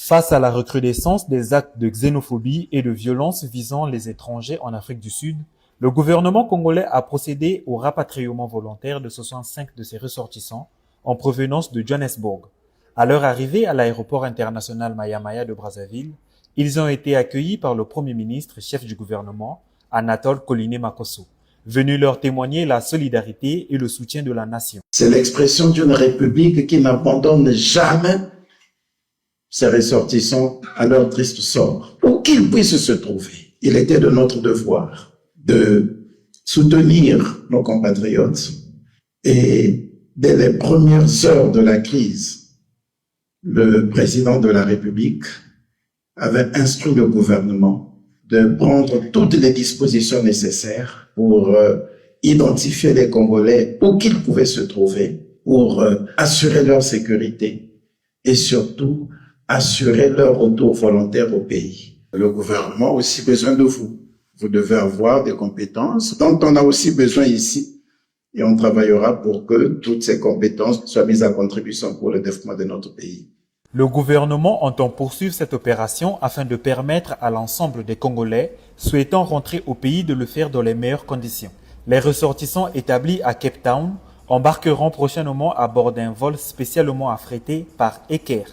Face à la recrudescence des actes de xénophobie et de violence visant les étrangers en Afrique du Sud, le gouvernement congolais a procédé au rapatriement volontaire de 65 de ses ressortissants en provenance de Johannesburg. À leur arrivée à l'aéroport international Maya Maya de Brazzaville, ils ont été accueillis par le Premier ministre et chef du gouvernement, Anatole Koliné Makosso, venu leur témoigner la solidarité et le soutien de la nation. C'est l'expression d'une république qui n'abandonne jamais ses ressortissants à leur triste sort. Où qu'ils puissent se trouver, il était de notre devoir de soutenir nos compatriotes et dès les premières heures de la crise, le président de la République avait instruit le gouvernement de prendre toutes les dispositions nécessaires pour identifier les Congolais où qu'ils pouvaient se trouver, pour assurer leur sécurité et surtout assurer leur retour volontaire au pays. Le gouvernement a aussi besoin de vous. Vous devez avoir des compétences dont on a aussi besoin ici et on travaillera pour que toutes ces compétences soient mises à contribution pour le développement de notre pays. Le gouvernement entend poursuivre cette opération afin de permettre à l'ensemble des Congolais souhaitant rentrer au pays de le faire dans les meilleures conditions. Les ressortissants établis à Cape Town embarqueront prochainement à bord d'un vol spécialement affrété par Eker.